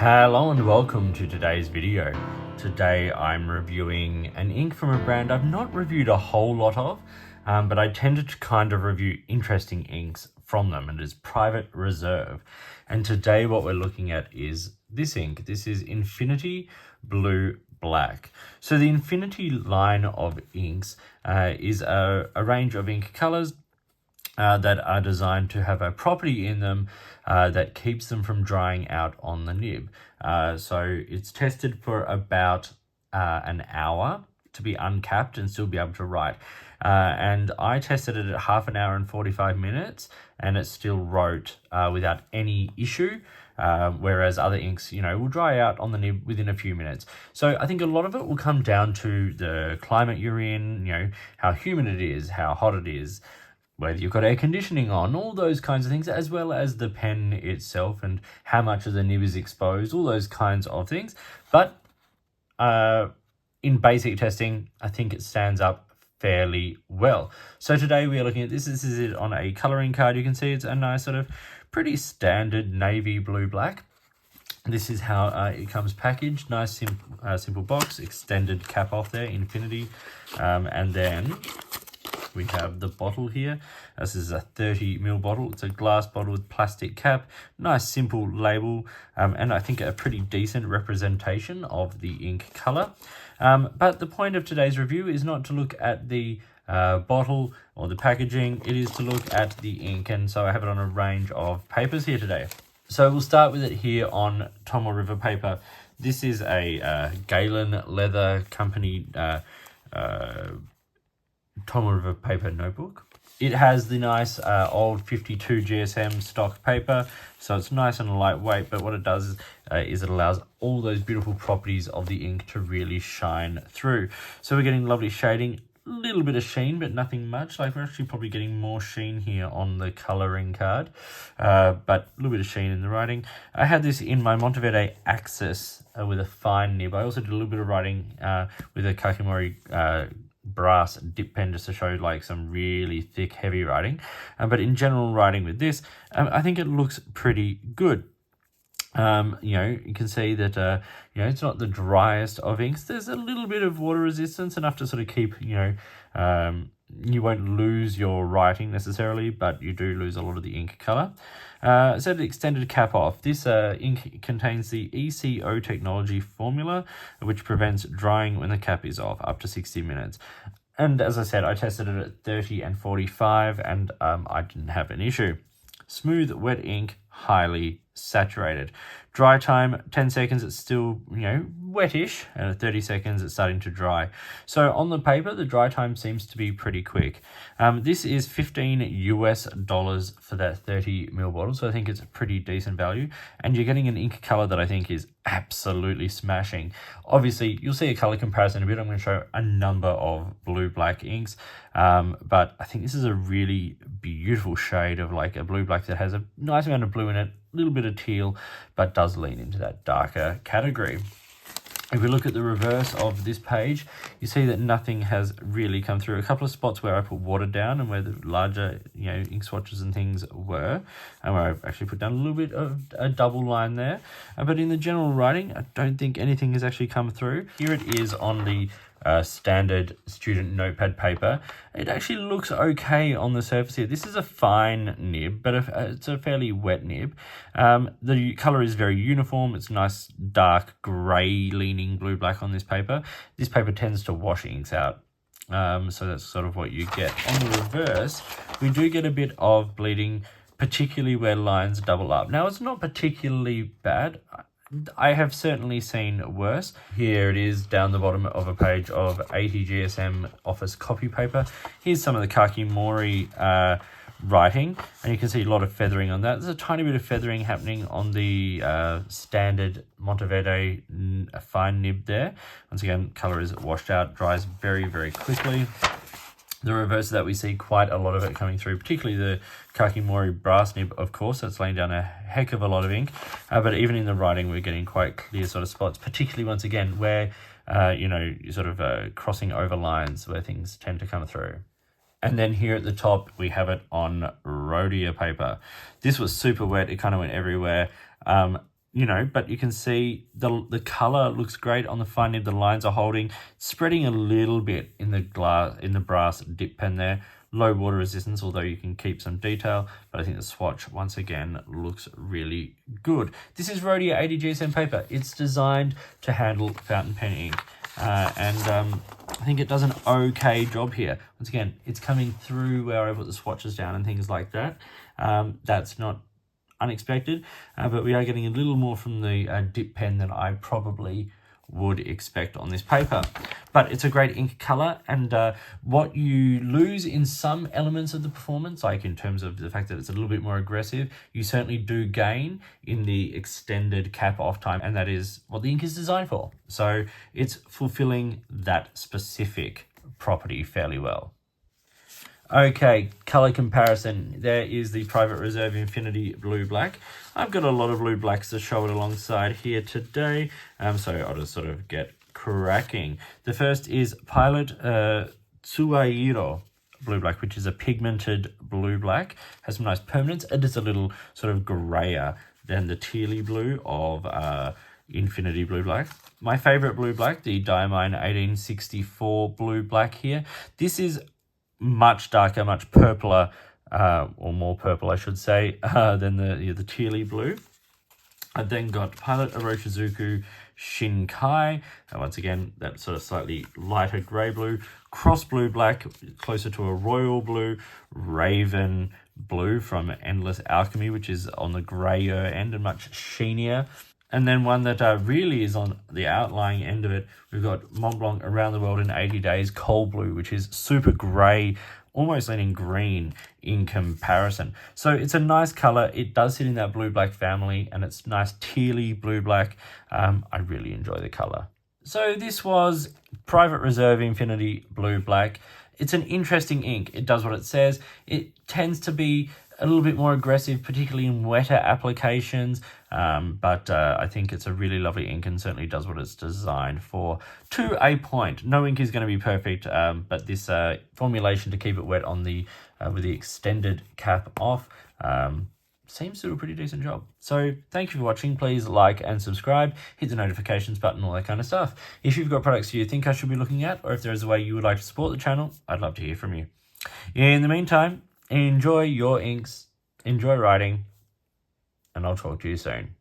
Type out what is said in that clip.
Hello and welcome to today's video. Today I'm reviewing an ink from a brand I've not reviewed a whole lot of, but I tended to kind of review interesting inks from them, and it is Private Reserve. And today what we're looking at is this ink. This is Infinity Blue Black. So the Infinity line of inks is a range of ink colors that are designed to have a property in them that keeps them from drying out on the nib. So it's tested for about an hour to be uncapped and still be able to write. And I tested it at half an hour and 45 minutes and it still wrote without any issue. Whereas other inks, will dry out on the nib within a few minutes. So I think a lot of it will come down to the climate you're in, how humid it is, how hot it is, whether you've got air conditioning on, all those kinds of things, as well as the pen itself and how much of the nib is exposed, all those kinds of things. But in basic testing, I think it stands up fairly well. So today we are looking at this. This is it on a colouring card. You can see it's a nice sort of pretty standard navy blue black. This is how it comes packaged. Nice simple box, extended cap off there, Infinity. And then we have the bottle here. This is a 30ml bottle. It's a glass bottle with plastic cap. Nice simple label, and I think a pretty decent representation of the ink color. But the point of today's review is not to look at the bottle or the packaging. It is to look at the ink, and so I have it on a range of papers here today. So we'll start with it here on Tomoe River paper. This is a Galen Leather Company Tomoe River paper notebook. It has the nice old 52 GSM stock paper, so it's nice and lightweight, but what it does is it allows all those beautiful properties of the ink to really shine through. So we're getting lovely shading, a little bit of sheen, but nothing much. Like we're actually probably getting more sheen here on the colouring card, but a little bit of sheen in the writing. I had this in my Monteverde Axis with a fine nib. I also did a little bit of writing with a Kakimori brass dip pen just to show like some really thick heavy writing, but in general writing with this I think it looks pretty good. You can see that it's not the driest of inks. There's a little bit of water resistance, enough to sort of keep you won't lose your writing necessarily, but you do lose a lot of the ink color. So the extended cap off. This ink contains the ECO technology formula, which prevents drying when the cap is off, up to 60 minutes. And as I said, I tested it at 30 and 45, and I didn't have an issue. Smooth, wet ink, highly saturated. Dry time, 10 seconds, it's still, wettish, and at 30 seconds, it's starting to dry. So on the paper, the dry time seems to be pretty quick. This is $15 US for that 30ml bottle, so I think it's a pretty decent value. And you're getting an ink color that I think is absolutely smashing. Obviously, you'll see a color comparison in a bit. I'm going to show a number of blue-black inks, but I think this is a really beautiful shade of like a blue-black that has a nice amount of blue in it, a little bit of teal, but does lean into that darker category. If we look at the reverse of this page, you see that nothing has really come through. A couple of spots where I put water down and where the larger, ink swatches and things were, and where I've actually put down a little bit of a double line there. But in the general writing, I don't think anything has actually come through. Here it is on the standard student notepad paper. It actually looks okay on the surface here. This is a fine nib, but it's a fairly wet nib. The color is very uniform. It's nice dark gray leaning blue black on this paper. This paper tends to wash inks out, so that's sort of what you get. On the reverse, we do get a bit of bleeding, particularly where lines double up. Now, it's not particularly bad. I have certainly seen worse. Here it is down the bottom of a page of 80 GSM office copy paper. Here's some of the Kakimori writing, and you can see a lot of feathering on that. There's a tiny bit of feathering happening on the standard Monteverde fine nib there. Once again, color is washed out, dries very, very quickly. The reverse of that, we see quite a lot of it coming through, particularly the Kakimori brass nib, of course. That's laying down a heck of a lot of ink. But even in the writing, we're getting quite clear sort of spots, particularly once again where, you're sort of crossing over lines where things tend to come through. And then here at the top, we have it on Rhodia paper. This was super wet. It kind of went everywhere. you know, but you can see the color looks great on the fine nib. The lines are holding, spreading a little bit in the brass dip pen there. Low water resistance, although you can keep some detail, but I think the swatch once again looks really good. This is Rhodia 80 GSM paper. It's designed to handle fountain pen ink, and I think it does an okay job here. Once again, it's coming through where I put the swatches down and things like that. That's not unexpected, but we are getting a little more from the dip pen than I probably would expect on this paper. But it's a great ink color, and what you lose in some elements of the performance, like in terms of the fact that it's a little bit more aggressive, you certainly do gain in the extended cap off time, and that is what the ink is designed for. So it's fulfilling that specific property fairly well. Okay, color comparison. There is the Private Reserve Infinity Blue Black. I've got a lot of blue blacks to show it alongside here today, so I'll just sort of get cracking. The first is Pilot Tsuwairo Blue Black, which is a pigmented blue black. Has some nice permanence. It is a little sort of grayer than the tealy blue of Infinity Blue Black. My favorite blue black, the Diamine 1864 Blue Black here. This is much darker, much purpler, or more purple, I should say, than the tealy blue. I've then got Pilot Oroshizuku Shinkai, once again, that sort of slightly lighter grey blue. Cross Blue Black, closer to a royal blue. Raven Blue from Endless Alchemy, which is on the greyer end and much sheenier. And then one that really is on the outlying end of it, we've got Mont Blanc Around the World in 80 Days Coal Blue, which is super grey, almost leaning green in comparison. So it's a nice color. It does sit in that blue-black family, and it's nice tealy blue-black. I really enjoy the color. So this was Private Reserve Infinity Blue Black. It's an interesting ink. It does what it says. It tends to be a little bit more aggressive, particularly in wetter applications, but I think it's a really lovely ink and certainly does what it's designed for to a point. No ink is going to be perfect, but this formulation to keep it wet on the with the extended cap off seems to do a pretty decent job. So thank you for watching. Please like and subscribe, hit the notifications button, all that kind of stuff. If you've got products you think I should be looking at, or if there is a way you would like to support the channel, I'd love to hear from you. In the meantime, enjoy your inks, enjoy writing, and I'll talk to you soon.